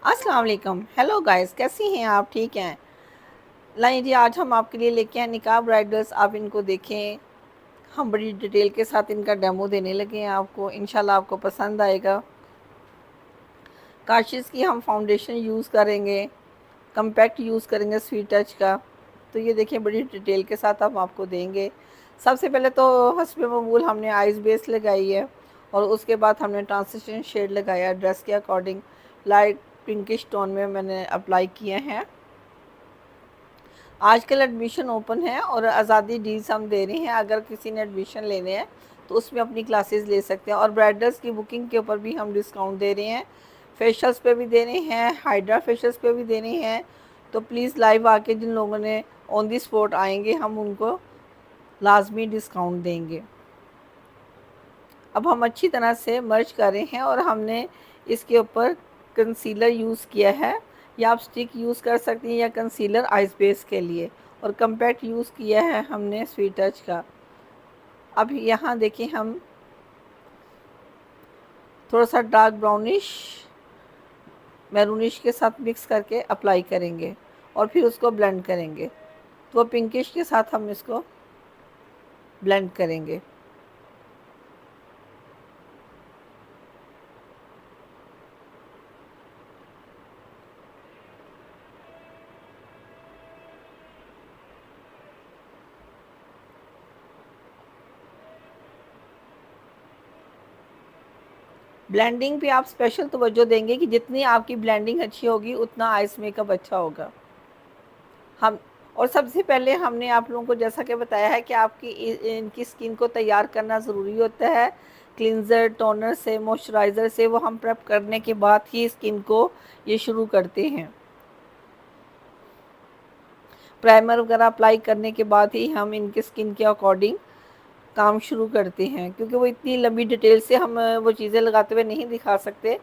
अस्सलाम वालेकुम। Hello guys, कैसी हैं आप? ठीक हैं? लाइए जी, आज हम आपके लिए लेके आए निकाब ब्राइडल्स। आप इनको देखें, हम बड़ी डिटेल के साथ इनका डेमो देने लगे हैं आपको। इंशाल्लाह आपको पसंद आएगा। काशिश की हम फाउंडेशन यूज़ करेंगे, कम्पैक्ट यूज़ करेंगे स्वीट टच का। तो ये देखिए, बड़ी डिटेल के साथ हम आपको देंगे। सबसे पहले तो हस्बे मकबूल हमने आइस बेस लगाई है, और उसके बाद हमने ट्रांसिशन शेड लगाया ड्रेस के अकॉर्डिंग। लाइट पिंकिश टोन में मैंने अप्लाई किए हैं। आजकल एडमिशन ओपन है और आज़ादी डील्स हम दे रहे हैं। अगर किसी ने एडमिशन लेने हैं तो उसमें अपनी क्लासेस ले सकते हैं, और ब्राइडल्स की बुकिंग के ऊपर भी हम डिस्काउंट दे रहे हैं। फेशियल्स पे भी दे रहे हैं, हाइड्रा फेशियल्स पे भी दे रहे हैं। तो प्लीज़ लाइव आके जिन लोगों ने ऑन दी स्पॉट आएंगे, हम उनको लाजमी डिस्काउंट देंगे। अब हम अच्छी तरह से मर्ज कर रहे हैं, और हमने इसके ऊपर कंसीलर यूज़ किया है, या आप स्टिक यूज़ कर सकती हैं या कंसीलर आइस बेस के लिए। और कम्पैक्ट यूज़ किया है हमने स्वीट टच का। अब यहाँ देखिए, हम थोड़ा सा डार्क ब्राउनिश मैरूनिश के साथ मिक्स करके अप्लाई करेंगे, और फिर उसको ब्लेंड करेंगे। तो पिंकिश के साथ हम इसको ब्लेंड करेंगे। ब्लेंडिंग पे आप स्पेशल तवज्जो देंगे कि जितनी आपकी ब्लेंडिंग अच्छी होगी उतना आइस मेकअप अच्छा होगा। हम और सबसे पहले हमने आप लोगों को जैसा कि बताया है कि आपकी इनकी स्किन को तैयार करना ज़रूरी होता है। क्लिनज़र, टोनर से, मॉइस्चराइज़र से वो हम प्रेप करने के बाद ही स्किन को ये शुरू करते हैं। प्राइमर वगैरह अप्लाई करने के बाद ही हम इनके स्किन के अकॉर्डिंग काम शुरू करते हैं, क्योंकि वो इतनी लंबी डिटेल से हम वो चीज़ें लगाते हुए नहीं दिखा सकते,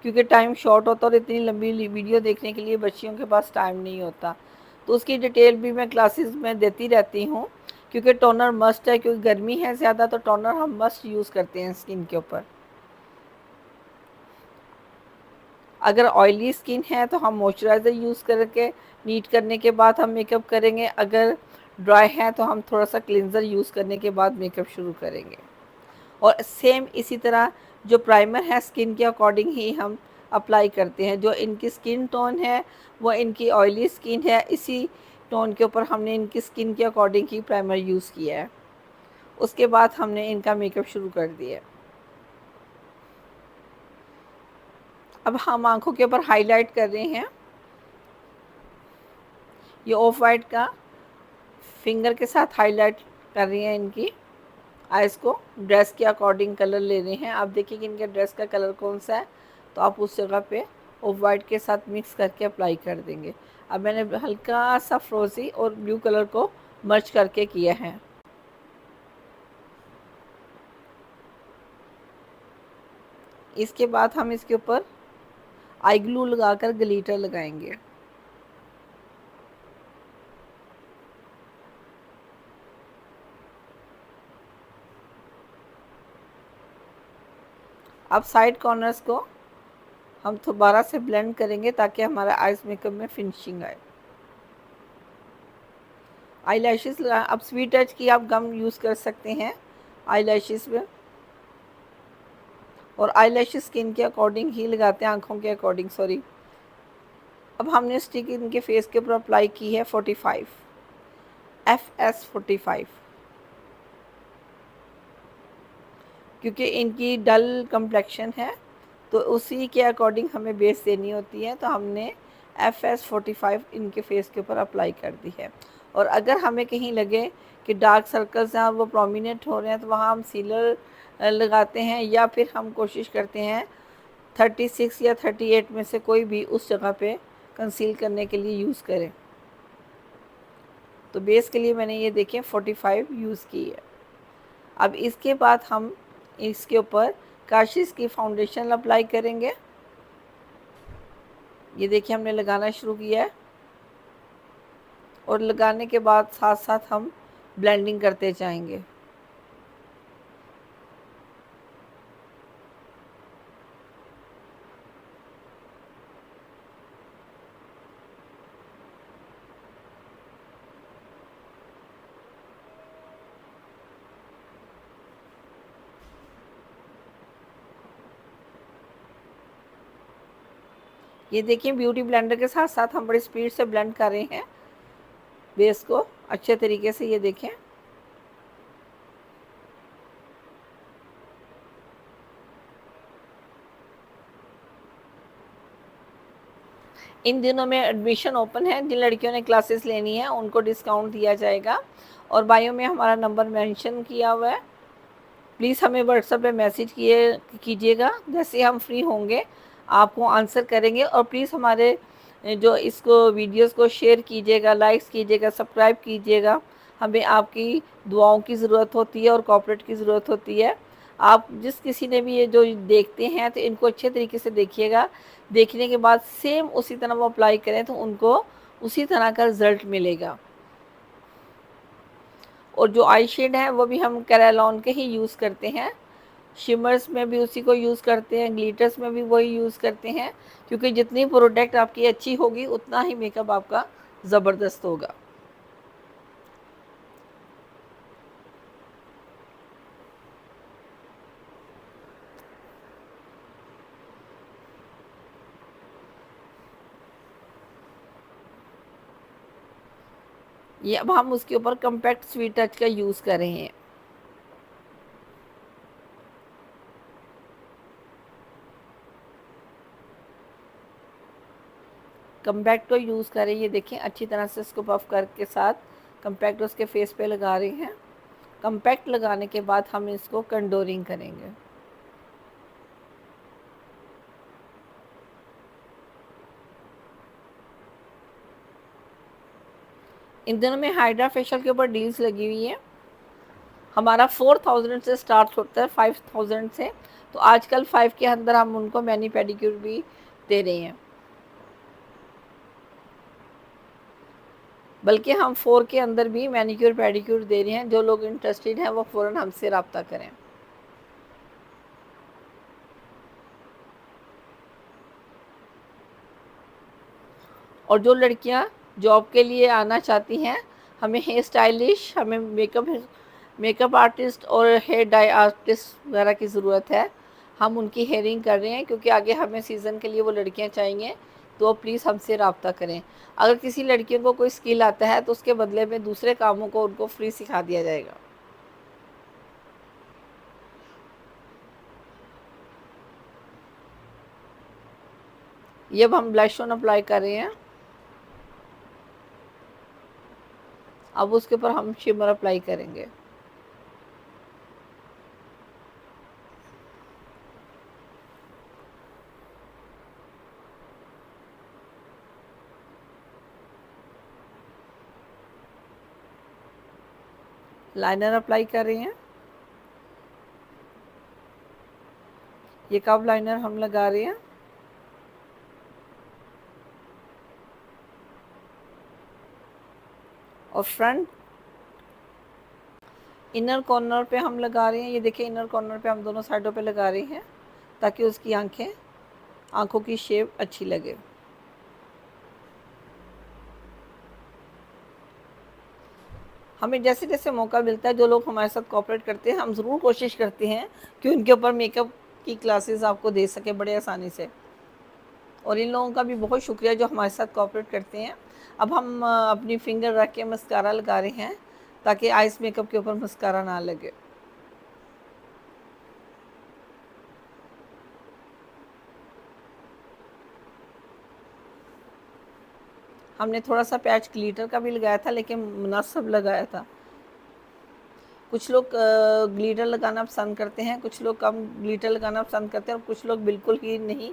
क्योंकि टाइम शॉर्ट होता है और इतनी लंबी वीडियो देखने के लिए बच्चियों के पास टाइम नहीं होता। तो उसकी डिटेल भी मैं क्लासेस में देती रहती हूँ, क्योंकि टोनर मस्ट है, क्योंकि गर्मी है ज़्यादा, तो टोनर हम मस्ट यूज़ करते हैं स्किन के ऊपर। अगर ऑयली स्किन है तो हम मॉइस्चराइज़र यूज़ करके नीट करने के बाद हम मेकअप करेंगे। अगर ड्राई है तो हम थोड़ा सा क्लिनज़र यूज़ करने के बाद मेकअप शुरू करेंगे। और सेम इसी तरह जो प्राइमर है स्किन के अकॉर्डिंग ही हम अप्लाई करते हैं। जो इनकी स्किन टोन है वो इनकी ऑयली स्किन है, इसी टोन के ऊपर हमने इनकी स्किन के अकॉर्डिंग ही प्राइमर यूज़ किया है। उसके बाद हमने इनका मेकअप शुरू कर दिया। अब हम आंखों के ऊपर हाईलाइट कर रहे हैं। ये ऑफ वाइट का फिंगर के साथ हाईलाइट कर रही हैं इनकी आइज़ को। ड्रेस के अकॉर्डिंग कलर ले रहे हैं। आप देखिए कि इनके ड्रेस का कलर कौन सा है, तो आप उस जगह पे ऑफ वाइट के साथ मिक्स करके अप्लाई कर देंगे। अब मैंने हल्का सा फ्रोज़ी और ब्लू कलर को मर्ज करके किया है। इसके बाद हम इसके ऊपर आई ग्लू लगाकर ग्लिटर लगाएंगे। अब साइड कॉर्नर्स को हम दोबारा से ब्लेंड करेंगे ताकि हमारा आइज मेकअप में फिनिशिंग आए। आई लैशेज़ लगा। अब स्वीट टच की आप गम यूज़ कर सकते हैं आई लैशेज़ में, और आई लैशेज़ स्किन के अकॉर्डिंग ही लगाते हैं, आँखों के अकॉर्डिंग, सॉरी। अब हमने स्टिक इनके फेस के ऊपर अप्लाई की है 45, FS45, क्योंकि इनकी डल कम्प्लेक्शन है तो उसी के अकॉर्डिंग हमें बेस देनी होती है। तो हमने FS45 इनके फेस के ऊपर अप्लाई कर दी है। और अगर हमें कहीं लगे कि डार्क सर्कल्स हैं और वो प्रोमिनेंट हो रहे हैं, तो वहाँ हम सीलर लगाते हैं, या फिर हम कोशिश करते हैं 36 या 38 में से कोई भी उस जगह पे कंसील करने के लिए यूज़ करें। तो बेस के लिए मैंने ये देखें 45 यूज़ की है। अब इसके बाद हम इसके ऊपर काशिश की फाउंडेशन अप्लाई करेंगे। ये देखिए, हमने लगाना शुरू किया है, और लगाने के बाद साथ साथ हम ब्लेंडिंग करते जाएंगे। ये देखिए ब्यूटी ब्लेंडर के साथ साथ हम बड़ी स्पीड से ब्लेंड कर रहे हैं बेस को अच्छे तरीके से। ये देखें, इन दिनों में एडमिशन ओपन है, जिन लड़कियों ने क्लासेस लेनी है उनको डिस्काउंट दिया जाएगा और बायो में हमारा नंबर मेंशन किया हुआ है। प्लीज़ हमें व्हाट्सएप पे मैसेज कीजिएगा, जैसे हम फ्री होंगे आपको आंसर करेंगे। और प्लीज़ हमारे जो इसको वीडियोस को शेयर कीजिएगा, लाइक्स कीजिएगा, सब्सक्राइब कीजिएगा। हमें आपकी दुआओं की ज़रूरत होती है और कोऑपरेट की ज़रूरत होती है। आप जिस किसी ने भी ये जो देखते हैं तो इनको अच्छे तरीके से देखिएगा, देखने के बाद सेम उसी तरह वो अप्लाई करें तो उनको उसी तरह का रिज़ल्ट मिलेगा। और जो आई शेड है वो भी हम कैरेलॉन के ही यूज़ करते हैं, शिमर्स में भी उसी को यूज़ करते हैं, ग्लिटर्स में भी वही यूज़ करते हैं, क्योंकि जितनी प्रोडक्ट आपकी अच्छी होगी उतना ही मेकअप आपका ज़बरदस्त होगा। ये अब हम उसके ऊपर कम्पैक्ट स्वीट टच का यूज़ कर रहे हैं। कम्पैक्ट को यूज़ करें, ये देखें अच्छी तरह से इसको पफ करके साथ कम्पैक्ट उसके फेस पे लगा रहे हैं। कम्पैक्ट लगाने के बाद हम इसको कंडोरिंग करेंगे। इन दिनों में हाइड्रा फेशियल के ऊपर डील्स लगी हुई है। हमारा 4000 से स्टार्ट होता है, 5000 से। तो आजकल 5 के अंदर हम उनको मैनी पेडिक्योर भी दे रहे हैं, बल्कि हम 4 के अंदर भी मैनिक्योर पेडिक्योर दे रहे हैं। जो लोग इंटरेस्टेड हैं वो फ़ौरन हमसे रब्ता करें। और जो लड़कियां जॉब के लिए आना चाहती हैं, हमें हेयर स्टाइलिश, हमें मेकअप आर्टिस्ट और हेयर डाई आर्टिस्ट वगैरह की ज़रूरत है। हम उनकी हेयरिंग कर रहे हैं क्योंकि आगे हमें सीज़न के लिए वो लड़कियां चाहिए। तो प्लीज़ हमसे रब्ता करें। अगर किसी लड़कियों को कोई स्किल आता है तो उसके बदले में दूसरे कामों को उनको फ्री सिखा दिया जाएगा। ये अब हम ब्लश ऑन अप्लाई कर रहे हैं। अब उसके ऊपर हम शिमर अप्लाई करेंगे। लाइनर अप्लाई कर रहे हैं। ये कब लाइनर हम लगा रहे हैं। और फ्रंट इनर कॉर्नर पे हम लगा रहे हैं। ये देखिए इनर कॉर्नर पे हम दोनों साइडों पे लगा रहे हैं ताकि उसकी आंखों की शेप अच्छी लगे। हमें जैसे जैसे मौका मिलता है, जो लोग हमारे साथ कोऑपरेट करते हैं, हम ज़रूर कोशिश करते हैं कि उनके ऊपर मेकअप की क्लासेस आपको दे सके बड़े आसानी से। और इन लोगों का भी बहुत शुक्रिया जो हमारे साथ कोऑपरेट करते हैं। अब हम अपनी फिंगर रख के मस्कारा लगा रहे हैं ताकि आइस मेकअप के ऊपर मस्कारा ना लगे। हमने थोड़ा सा पैच ग्लिटर का भी लगाया था, लेकिन मुनासिब लगाया था। कुछ लोग ग्लिटर लगाना पसंद करते हैं, कुछ लोग कम ग्लिटर लगाना पसंद करते हैं और कुछ लोग बिल्कुल ही नहीं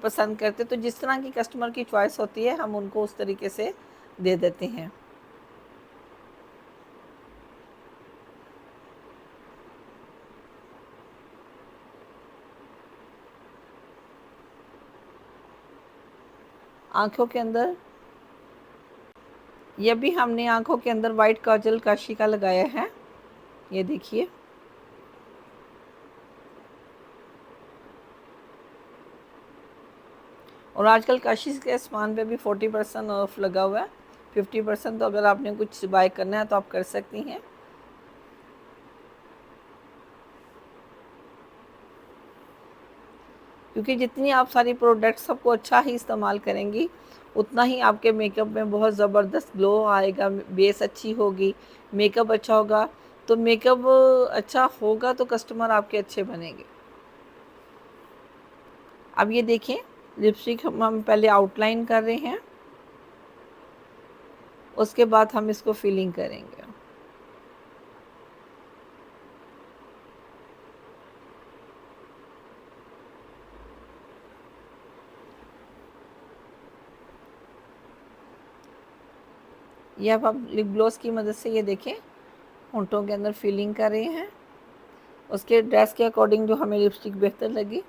पसंद करते। तो जिस तरह की कस्टमर की चॉइस होती है हम उनको उस तरीके से दे देते हैं। आँखों के अंदर ये भी हमने आँखों के अंदर वाइट काजल काशी का लगाया है। ये देखिए, और आजकल काशी के सामान पे भी 40% ऑफ लगा हुआ है, 50%। तो अगर आपने कुछ बाय करना है तो आप कर सकती हैं। क्योंकि जितनी आप सारी प्रोडक्ट्स सबको अच्छा ही इस्तेमाल करेंगी, उतना ही आपके मेकअप में बहुत ज़बरदस्त ग्लो आएगा, बेस अच्छी होगी, मेकअप अच्छा होगा। तो मेकअप अच्छा होगा तो कस्टमर आपके अच्छे बनेंगे। अब ये देखिए, लिपस्टिक हम पहले आउटलाइन कर रहे हैं, उसके बाद हम इसको फिलिंग करेंगे। ये अब हम लिप ग्लॉस की मदद से ये देखें होंठों के अंदर फिलिंग कर रहे हैं, उसके ड्रेस के अकॉर्डिंग जो हमें लिपस्टिक बेहतर लगी।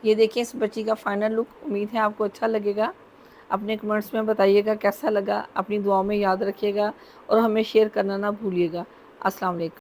ये देखिए इस बच्ची का फाइनल लुक। उम्मीद है आपको अच्छा लगेगा। अपने कमेंट्स में बताइएगा कैसा लगा, अपनी दुआओं में याद रखिएगा और हमें शेयर करना ना भूलिएगा। अस्सलाम वालेकुम।